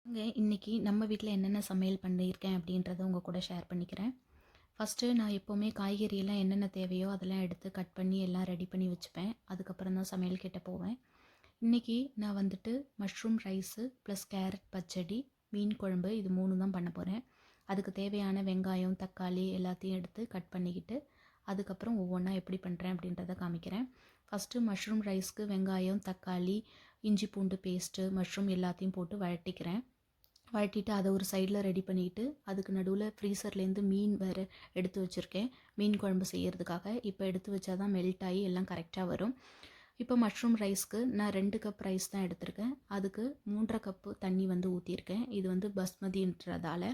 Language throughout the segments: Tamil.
இன்னைக்கு நம்ம வீட்டில் என்னென்ன சமையல் பண்ணியிருக்கேன் அப்படின்றத உங்கள் கூட ஷேர் பண்ணிக்கிறேன். ஃபஸ்ட்டு நான் எப்போவுமே காய்கறியெல்லாம் என்னென்ன தேவையோ அதெல்லாம் எடுத்து கட் பண்ணி எல்லாம் ரெடி பண்ணி வச்சுப்பேன். அதுக்கப்புறம் தான் சமையல் கிட்ட போவேன். இன்றைக்கி நான் வந்துட்டு மஷ்ரூம் ரைஸு ப்ளஸ் கேரட் பச்சடி, மீன் குழம்பு இது 3 தான் பண்ண போகிறேன். அதுக்கு தேவையான வெங்காயம், தக்காளி எல்லாத்தையும் எடுத்து கட் பண்ணிக்கிட்டு அதுக்கப்புறம் ஒவ்வொன்றா எப்படி பண்ணுறேன் அப்படின்றத காமிக்கிறேன். ஃபஸ்ட்டு மஷ்ரூம் ரைஸ்க்கு வெங்காயம், தக்காளி, இஞ்சி பூண்டு பேஸ்ட்டு, மஷ்ரூம் எல்லாத்தையும் போட்டு வழட்டிக்கிறேன். வழட்டிட்டு அதை ஒரு சைடில் ரெடி பண்ணிவிட்டு அதுக்கு நடுவில் ஃப்ரீசர்லேருந்து மீன் வேறு எடுத்து வச்சுருக்கேன் மீன் குழம்பு செய்கிறதுக்காக. இப்போ எடுத்து வச்சா தான் மெல்ட் ஆகி எல்லாம் கரெக்டாக வரும். இப்போ மஷ்ரூம் ரைஸ்க்கு நான் 2 கப் ரைஸ் தான் எடுத்திருக்கேன். அதுக்கு 3.5 கப்பு தண்ணி வந்து ஊற்றிருக்கேன். இது வந்து பஸ்மதின்றதால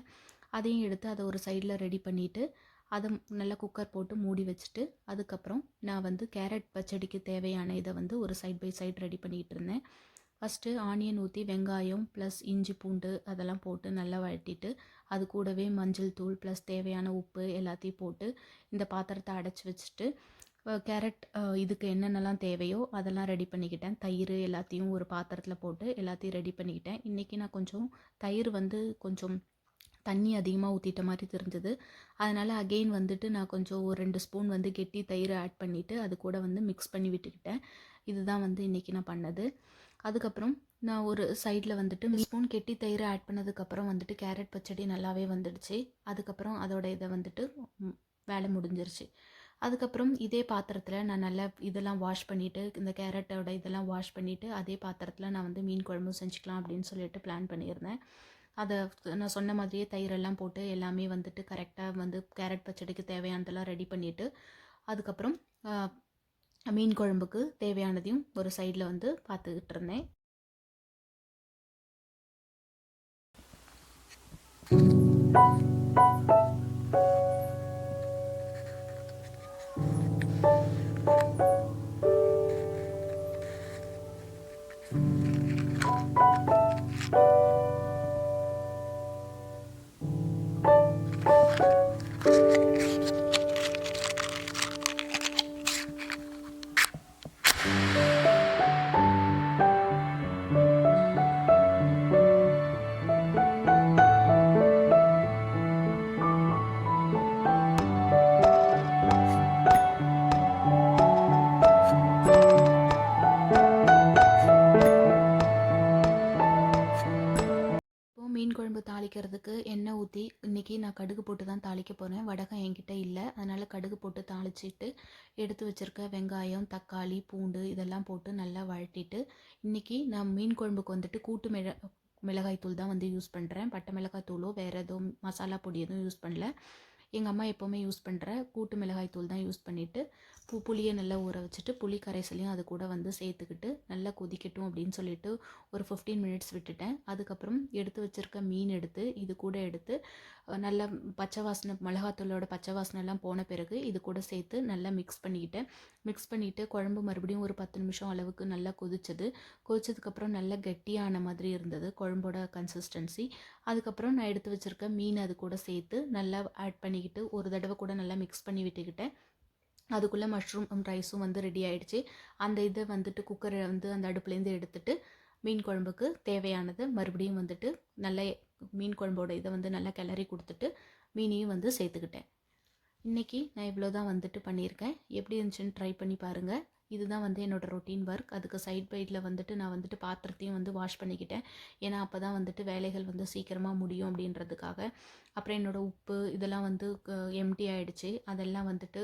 அதையும் எடுத்து அதை ஒரு சைடில் ரெடி பண்ணிவிட்டு அதை நல்லா குக்கர் போட்டு மூடி வச்சுட்டு அதுக்கப்புறம் நான் வந்து கேரட் பச்சடிக்கு தேவையான இதை வந்து ஒரு சைட் பை சைட் ரெடி பண்ணிகிட்டு இருந்தேன். ஃபஸ்ட்டு ஆனியன் ஊற்றி வெங்காயம் ப்ளஸ் இஞ்சி பூண்டு அதெல்லாம் போட்டு நல்லா வழட்டிட்டு அது கூடவே மஞ்சள் தூள் ப்ளஸ் தேவையான உப்பு எல்லாத்தையும் போட்டு இந்த பாத்திரத்தை அடைச்சி வச்சுட்டு கேரட் இதுக்கு என்னென்னலாம் தேவையோ அதெல்லாம் ரெடி பண்ணிக்கிட்டேன். தயிர் எல்லாத்தையும் ஒரு பாத்திரத்தில் போட்டு எல்லாத்தையும் ரெடி பண்ணிக்கிட்டேன். இன்றைக்கி நான் கொஞ்சம் தயிர் வந்து கொஞ்சம் தண்ணி அதிகமாக ஊற்றிட்ட மாதிரி தெரிஞ்சது. அதனால் அகெயின் வந்துட்டு நான் கொஞ்சம் ஒரு 2 ஸ்பூன் வந்து கெட்டி தயிர் ஆட் பண்ணிவிட்டு அது கூட வந்து மிக்ஸ் பண்ணி விட்டுக்கிட்டேன். இதுதான் வந்து இன்றைக்கி நான் பண்ணது. அதுக்கப்புறம் நான் ஒரு சைடில் வந்துட்டு ஸ்பூன் கெட்டி தயிர் ஆட் பண்ணதுக்கப்புறம் வந்துட்டு கேரட் பச்சடி நல்லாவே வந்துடுச்சு. அதுக்கப்புறம் அதோட இதை வந்துட்டு வேலை முடிஞ்சிருச்சு. அதுக்கப்புறம் இதே பாத்திரத்தில் நான் நல்லா இதெல்லாம் வாஷ் பண்ணிவிட்டு இந்த கேரட்டோட இதெல்லாம் வாஷ் பண்ணிவிட்டு அதே பாத்திரத்தில் நான் வந்து மீன் குழம்பும் செஞ்சுக்கலாம் அப்படின்னு சொல்லிட்டு பிளான் பண்ணியிருந்தேன். அதை நான் சொன்ன மாதிரியே தயிரெல்லாம் போட்டு எல்லாமே வந்துட்டு கரெக்டாக வந்து கேரட் பச்சடிக்கு தேவையானதெல்லாம் ரெடி பண்ணிவிட்டு அதுக்கப்புறம் மீன் குழம்புக்கு தேவையானதையும் ஒரு சைடில் வந்து பார்த்துக்கிட்டு இருந்தேன். மீன் குழம்பு தாளிக்கிறதுக்கு எண்ணெய் ஊற்றி இன்றைக்கி நான் கடுகு போட்டு தான் தாளிக்க போகிறேன். வடகம் என்கிட்ட இல்லை, அதனால் கடுகு போட்டு தாளிச்சிட்டு எடுத்து வச்சுருக்க வெங்காயம், தக்காளி, பூண்டு இதெல்லாம் போட்டு நல்லா வழட்டிட்டு இன்றைக்கி நான் மீன் குழம்புக்கு வந்துட்டு கூட்டு மிளகாய் தூள் தான் வந்து யூஸ் பண்ணுறேன். பட்டை மிளகாய் தூளோ வேறு எதுவும் மசாலா பொடி எதுவும் யூஸ் பண்ணல. எங்கள் அம்மா எப்போவுமே யூஸ் பண்ணுற கூட்டு மிளகாய் தூள் தான் யூஸ் பண்ணிவிட்டு புளியை நல்லா ஊற வச்சுட்டு புளி கரைசலையும் அது கூட வந்து சேர்த்துக்கிட்டு நல்லா கொதிக்கட்டும் அப்படின்னு சொல்லிட்டு ஒரு 15 மினிட்ஸ் விட்டுட்டேன். அதுக்கப்புறம் எடுத்து வச்சுருக்க மீன் எடுத்து இது கூட எடுத்து நல்லா பச்சை வாசனை மிளகாத்தூளோட பச்சை வாசனைலாம் போன பிறகு இது கூட சேர்த்து நல்லா மிக்ஸ் பண்ணிவிட்டு குழம்பு மறுபடியும் ஒரு 10 நிமிஷம் அளவுக்கு நல்லா கொதிச்சதுக்கப்புறம் நல்லா கெட்டியான மாதிரி இருந்தது குழம்போட கன்சிஸ்டன்சி. அதுக்கப்புறம் நான் எடுத்து வச்சுருக்க மீன் அது கூட சேர்த்து நல்லா ஆட் பண்ணிக்கிட்டு ஒரு தடவை கூட நல்லா மிக்ஸ் பண்ணி விட்டுக்கிட்டேன். அதுக்குள்ளே மஷ்ரூம் ரைஸும் வந்து ரெடி ஆகிடுச்சு. அந்த இதை வந்துட்டு குக்கரை வந்து அந்த அடுப்புலேருந்து எடுத்துகிட்டு மீன் குழம்புக்கு தேவையானது மறுபடியும் வந்துட்டு நல்ல மீன் குழம்போட இதை வந்து நல்லா கிளறி கொடுத்துட்டு மீனையும் வந்து சேர்த்துக்கிட்டேன். இன்றைக்கி நான் இவ்வளோ தான் வந்துட்டு பண்ணியிருக்கேன். எப்படி இருந்துச்சுன்னு ட்ரை பண்ணி பாருங்கள். இதுதான் வந்து என்னோடய ரொட்டீன் ஒர்க். அதுக்கு சைட் பைட்டில் வந்துட்டு நான் வந்துட்டு பாத்திரத்தையும் வந்து வாஷ் பண்ணிக்கிட்டேன். ஏன்னா அப்போ தான் வந்துட்டு வேலைகள் வந்து சீக்கிரமாக முடியும் அப்படின்றதுக்காக. அப்புறம் என்னோடய உப்பு இதெல்லாம் வந்து எம்டி ஆகிடுச்சு. அதெல்லாம் வந்துட்டு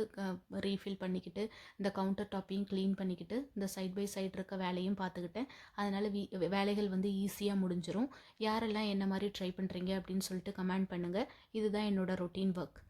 ரீஃபில் பண்ணிக்கிட்டு இந்த கவுண்டர் டாப்பையும் க்ளீன் பண்ணிக்கிட்டு இந்த சைட் பை சைட் இருக்க வேலையும் பார்த்துக்கிட்டேன். அதனால் வேலைகள் வந்து ஈஸியாக முடிஞ்சிடும். யாரெல்லாம் என்ன மாதிரி ட்ரை பண்ணுறீங்க அப்படின்னு சொல்லிட்டு கமெண்ட் பண்ணுங்கள். இதுதான் என்னோடய ரொட்டீன் ஒர்க்.